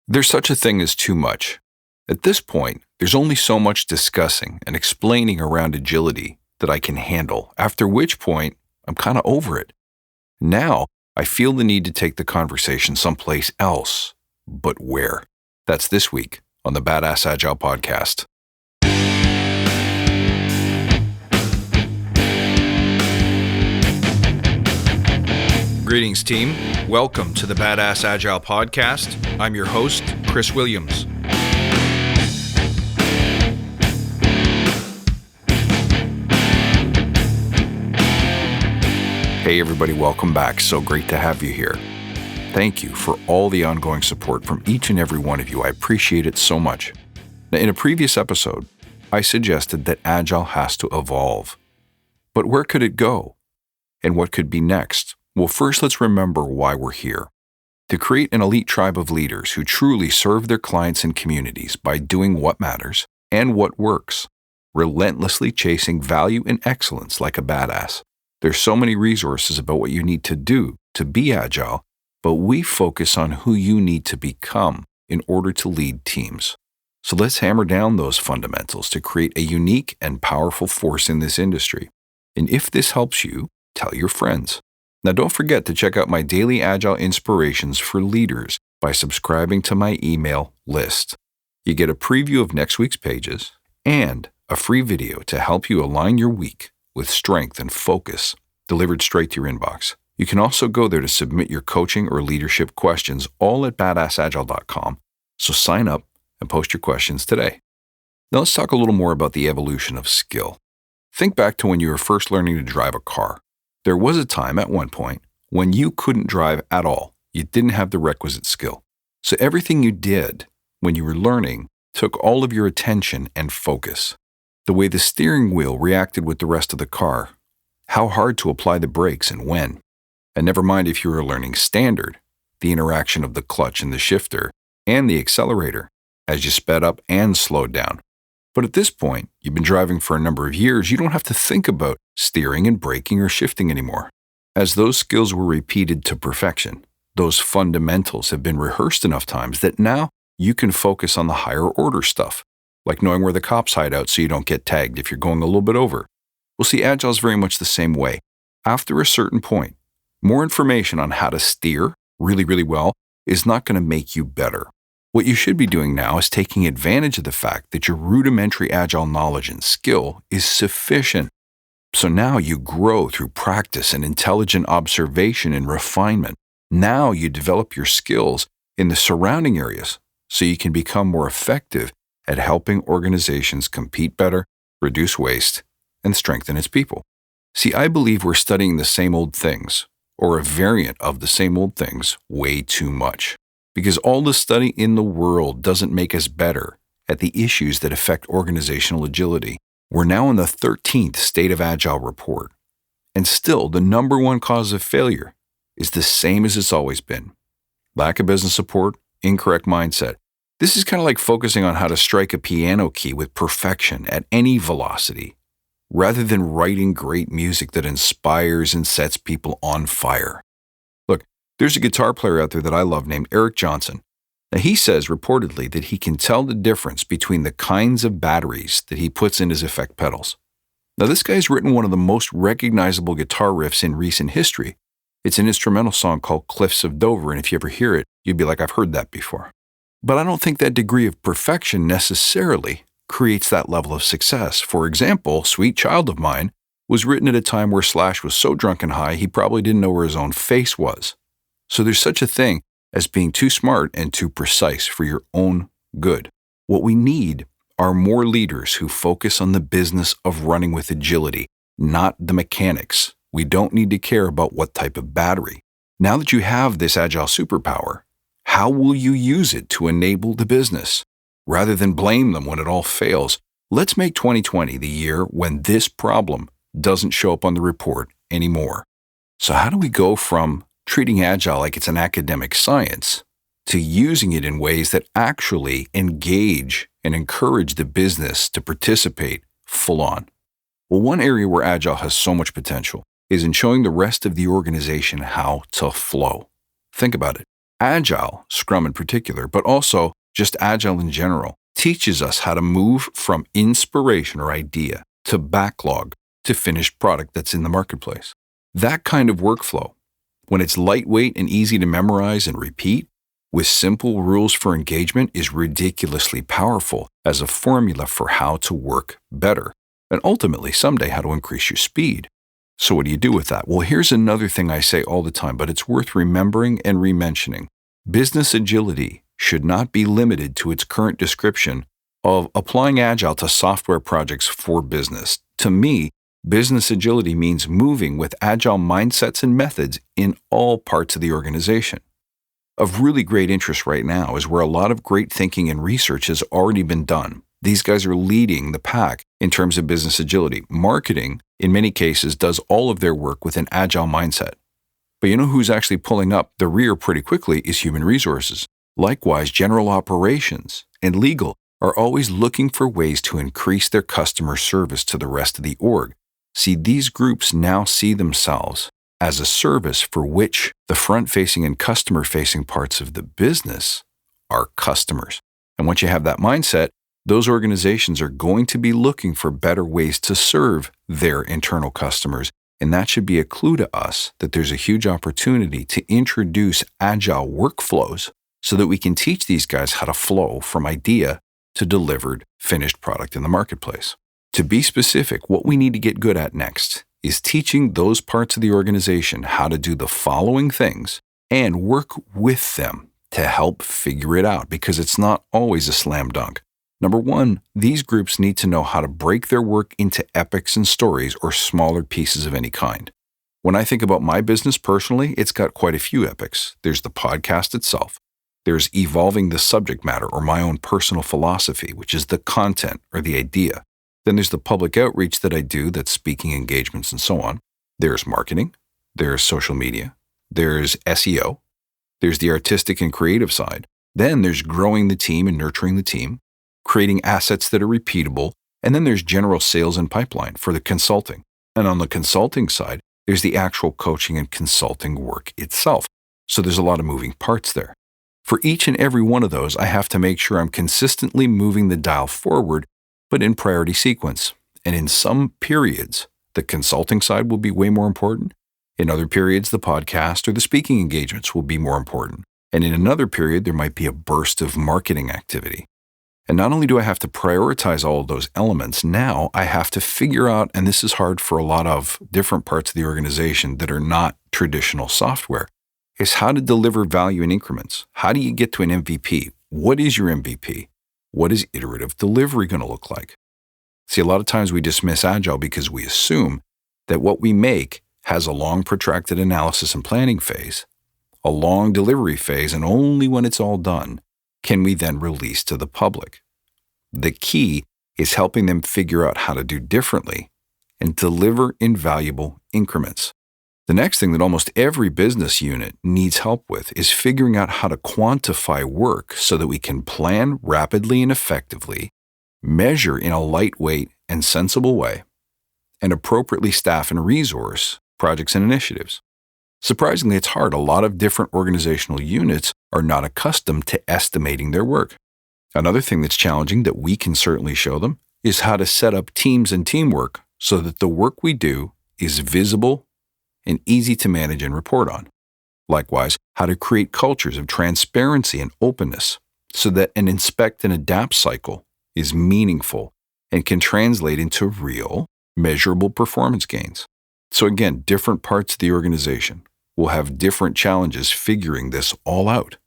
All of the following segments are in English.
There's such a thing as too much. At this point, there's only so much discussing and explaining around agility that I can handle, after which point I'm kind of over it. Now, I feel the need to take the conversation someplace else. But where? That's this week on the Badass Agile podcast. Greetings, team. Welcome to the Badass Agile podcast. I'm your host, Chris Williams. Hey everybody, welcome back. So great to have you here. Thank you for all the ongoing support from each and every one of you. I appreciate it so much. Now, in a previous episode, I suggested that Agile has to evolve. But where could it go? And what could be next? Well, first let's remember why we're here. To create an elite tribe of leaders who truly serve their clients and communities by doing what matters and what works, relentlessly chasing value and excellence like a badass. There's so many resources about what you need to do to be agile, but we focus on who you need to become in order to lead teams. So let's hammer down those fundamentals to create a unique and powerful force in this industry. And if this helps you, tell your friends. Now don't forget to check out my daily Agile inspirations for leaders by subscribing to my email list. You get a preview of next week's pages and a free video to help you align your week with strength and focus delivered straight to your inbox. You can also go there to submit your coaching or leadership questions, all at badassagile.com. So sign up and post your questions today. Now let's talk a little more about the evolution of skill. Think back to when you were first learning to drive a car. There was a time at one point when you couldn't drive at all. You didn't have the requisite skill. So everything you did when you were learning took all of your attention and focus. The way the steering wheel reacted with the rest of the car, how hard to apply the brakes and when. And never mind if you were learning standard, the interaction of the clutch and the shifter and the accelerator as you sped up and slowed down. But at this point, you've been driving for a number of years, you don't have to think about steering and braking or shifting anymore. As those skills were repeated to perfection, those fundamentals have been rehearsed enough times that now you can focus on the higher order stuff, like knowing where the cops hide out so you don't get tagged if you're going a little bit over. Well, see, Agile is very much the same way. After a certain point, more information on how to steer really well is not going to make you better. What you should be doing now is taking advantage of the fact that your rudimentary Agile knowledge and skill is sufficient. So now you grow through practice and intelligent observation and refinement. Now you develop your skills in the surrounding areas so you can become more effective at helping organizations compete better, reduce waste, and strengthen its people. See, I believe we're studying the same old things, or a variant of the same old things, way too much. Because all the study in the world doesn't make us better at the issues that affect organizational agility. We're now in the 13th State of Agile report, and still the number one cause of failure is the same as it's always been. Lack of business support, incorrect mindset. This is kind of like focusing on how to strike a piano key with perfection at any velocity, rather than writing great music that inspires and sets people on fire. Look, there's a guitar player out there that I love named Eric Johnson. Now, he says reportedly that he can tell the difference between the kinds of batteries that he puts in his effect pedals. Now, this guy's written one of the most recognizable guitar riffs in recent history. It's an instrumental song called Cliffs of Dover, and if you ever hear it, you'd be like, I've heard that before. But I don't think that degree of perfection necessarily creates that level of success. For example, Sweet Child of Mine was written at a time where Slash was so drunk and high he probably didn't know where his own face was. So there's such a thing as being too smart and too precise for your own good. What we need are more leaders who focus on the business of running with agility, not the mechanics. We don't need to care about what type of battery. Now that you have this Agile superpower, how will you use it to enable the business? Rather than blame them when it all fails, let's make 2020 the year when this problem doesn't show up on the report anymore. So how do we go from treating Agile like it's an academic science to using it in ways that actually engage and encourage the business to participate full on? Well, one area where Agile has so much potential is in showing the rest of the organization how to flow. Think about it. Agile, Scrum in particular, but also just Agile in general, teaches us how to move from inspiration or idea to backlog to finished product that's in the marketplace. That kind of workflow, when it's lightweight and easy to memorize and repeat, with simple rules for engagement, is ridiculously powerful as a formula for how to work better, and ultimately someday how to increase your speed. So what do you do with that? Well, here's another thing I say all the time, but it's worth remembering and re-mentioning. Business agility should not be limited to its current description of applying Agile to software projects for business. To me, business agility means moving with Agile mindsets and methods in all parts of the organization. Of really great interest right now is where a lot of great thinking and research has already been done. These guys are leading the pack in terms of business agility. Marketing, in many cases, does all of their work with an Agile mindset. But you know who's actually pulling up the rear pretty quickly is human resources. Likewise, general operations and legal are always looking for ways to increase their customer service to the rest of the org. See, these groups now see themselves as a service for which the front-facing and customer-facing parts of the business are customers. And once you have that mindset, those organizations are going to be looking for better ways to serve their internal customers. And that should be a clue to us that there's a huge opportunity to introduce Agile workflows so that we can teach these guys how to flow from idea to delivered, finished product in the marketplace. To be specific, what we need to get good at next is teaching those parts of the organization how to do the following things and work with them to help figure it out, because it's not always a slam dunk. Number one, these groups need to know how to break their work into epics and stories or smaller pieces of any kind. When I think about my business personally, it's got quite a few epics. There's the podcast itself. There's evolving the subject matter or my own personal philosophy, which is the content or the idea. Then there's the public outreach that I do, that's speaking engagements and so on. There's marketing. There's social media. There's SEO. There's the artistic and creative side. Then there's growing the team and nurturing the team, creating assets that are repeatable. And then there's general sales and pipeline for the consulting. And on the consulting side, there's the actual coaching and consulting work itself. So there's a lot of moving parts there. For each and every one of those, I have to make sure I'm consistently moving the dial forward, but in priority sequence. And in some periods, the consulting side will be way more important. In other periods, the podcast or the speaking engagements will be more important. And in another period, there might be a burst of marketing activity. And not only do I have to prioritize all of those elements, now I have to figure out, and this is hard for a lot of different parts of the organization that are not traditional software, is how to deliver value in increments. How do you get to an MVP? What is your MVP? What is iterative delivery going to look like? See, a lot of times we dismiss Agile because we assume that what we make has a long protracted analysis and planning phase, a long delivery phase, and only when it's all done can we then release to the public. The key is helping them figure out how to do differently and deliver in valuable increments. The next thing that almost every business unit needs help with is figuring out how to quantify work so that we can plan rapidly and effectively, measure in a lightweight and sensible way, and appropriately staff and resource projects and initiatives. Surprisingly, it's hard. A lot of different organizational units are not accustomed to estimating their work. Another thing that's challenging that we can certainly show them is how to set up teams and teamwork so that the work we do is visible and easy to manage and report on. Likewise, how to create cultures of transparency and openness so that an inspect and adapt cycle is meaningful and can translate into real, measurable performance gains. So again, different parts of the organization will have different challenges figuring this all out.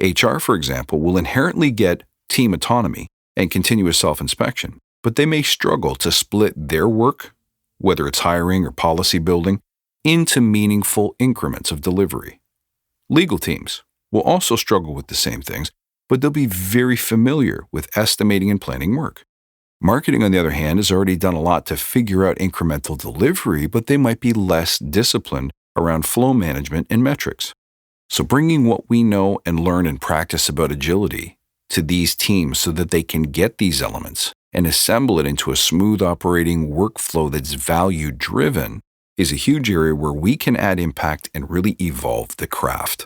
HR, for example, will inherently get team autonomy and continuous self-inspection, but they may struggle to split their work, whether it's hiring or policy building, into meaningful increments of delivery. Legal teams will also struggle with the same things, but they'll be very familiar with estimating and planning work. Marketing, on the other hand, has already done a lot to figure out incremental delivery, but they might be less disciplined around flow management and metrics. So bringing what we know and learn and practice about agility to these teams so that they can get these elements and assemble it into a smooth operating workflow that's value-driven is a huge area where we can add impact and really evolve the craft.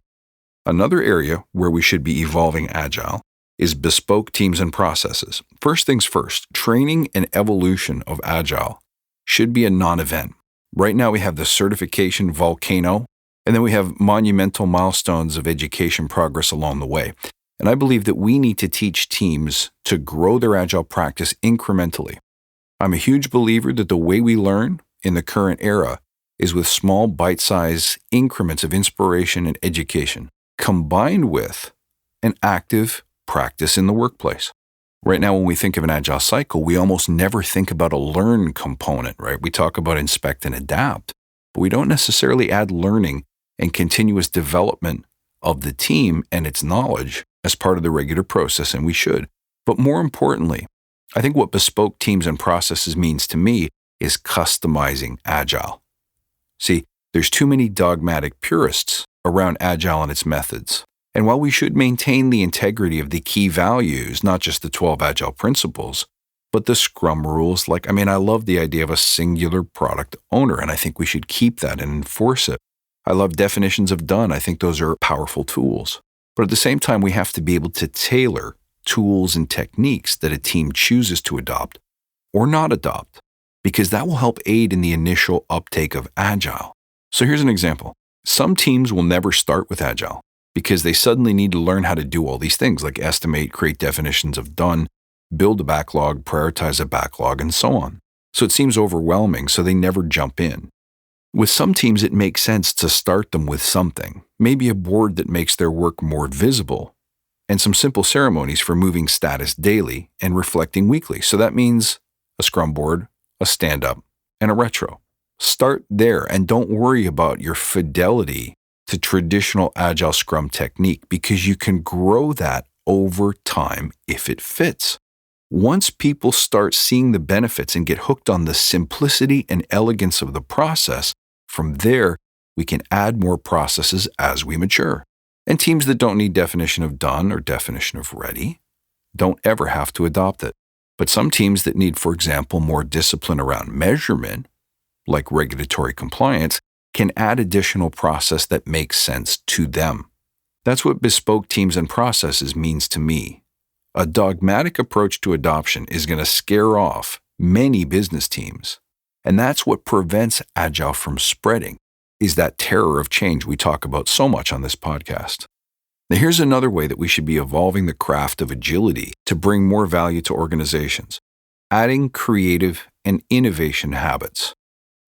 Another area where we should be evolving Agile is bespoke teams and processes. First things first, training and evolution of Agile should be a non-event. Right now we have the certification volcano, and then we have monumental milestones of education progress along the way. And I believe that we need to teach teams to grow their Agile practice incrementally. I'm a huge believer that the way we learn in the current era is with small bite-sized increments of inspiration and education, combined with an active practice in the workplace. Right now, when we think of an Agile cycle, we almost never think about a learn component, right? We talk about inspect and adapt, but we don't necessarily add learning and continuous development of the team and its knowledge as part of the regular process, and we should. But more importantly, I think what bespoke teams and processes means to me is customizing Agile. See, there's too many dogmatic purists around Agile and its methods. And while we should maintain the integrity of the key values, not just the 12 Agile principles, but the Scrum rules, I love the idea of a singular product owner, and I think we should keep that and enforce it. I love definitions of done. I think those are powerful tools. But at the same time, we have to be able to tailor tools and techniques that a team chooses to adopt or not adopt, because that will help aid in the initial uptake of Agile. So here's an example. Some teams will never start with Agile because they suddenly need to learn how to do all these things like estimate, create definitions of done, build a backlog, prioritize a backlog, and so on. So it seems overwhelming, so they never jump in. With some teams, it makes sense to start them with something, maybe a board that makes their work more visible, and some simple ceremonies for moving status daily and reflecting weekly. So that means a Scrum board, a stand-up, and a retro. Start there and don't worry about your fidelity to traditional Agile Scrum technique because you can grow that over time if it fits. Once people start seeing the benefits and get hooked on the simplicity and elegance of the process, from there, we can add more processes as we mature. And teams that don't need definition of done or definition of ready don't ever have to adopt it. But some teams that need, for example, more discipline around measurement, like regulatory compliance, can add additional process that makes sense to them. That's what bespoke teams and processes means to me. A dogmatic approach to adoption is going to scare off many business teams. And that's what prevents Agile from spreading, is that terror of change we talk about so much on this podcast. Now, here's another way that we should be evolving the craft of agility to bring more value to organizations, adding creative and innovation habits.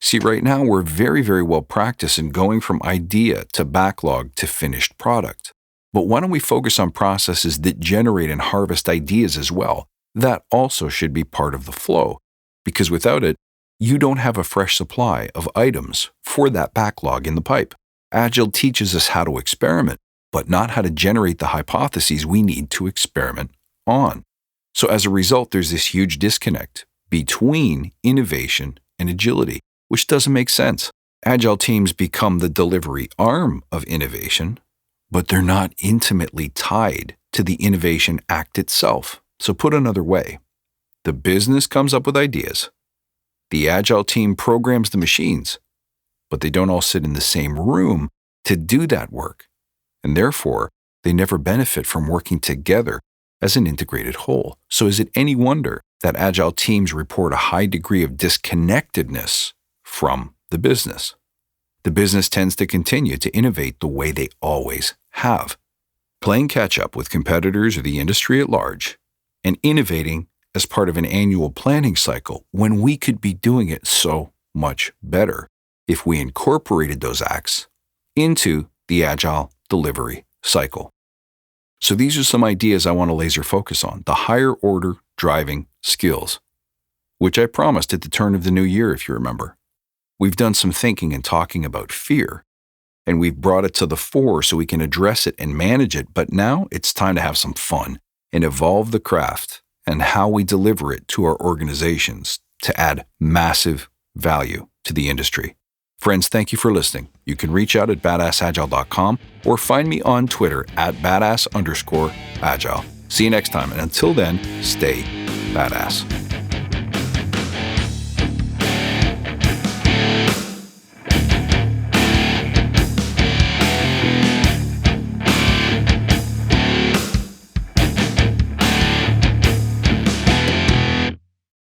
See, right now we're very, very well practiced in going from idea to backlog to finished product. But why don't we focus on processes that generate and harvest ideas as well? That also should be part of the flow, because without it, you don't have a fresh supply of items for that backlog in the pipe. Agile teaches us how to experiment, but not how to generate the hypotheses we need to experiment on. So as a result, there's this huge disconnect between innovation and agility, which doesn't make sense. Agile teams become the delivery arm of innovation, but they're not intimately tied to the innovation act itself. So put another way, the business comes up with ideas. The Agile team programs the machines, but they don't all sit in the same room to do that work. And therefore, they never benefit from working together as an integrated whole. So is it any wonder that Agile teams report a high degree of disconnectedness from the business? The business tends to continue to innovate the way they always have, playing catch-up with competitors or the industry at large, and innovating as part of an annual planning cycle when we could be doing it so much better if we incorporated those acts into the Agile delivery cycle. So these are some ideas I want to laser focus on, the higher order driving skills, which I promised at the turn of the new year, if you remember. We've done some thinking and talking about fear, and we've brought it to the fore so we can address it and manage it, but now it's time to have some fun and evolve the craft and how we deliver it to our organizations to add massive value to the industry. Friends, thank you for listening. You can reach out at badassagile.com or find me on Twitter at badass_agile. See you next time, and until then, stay badass.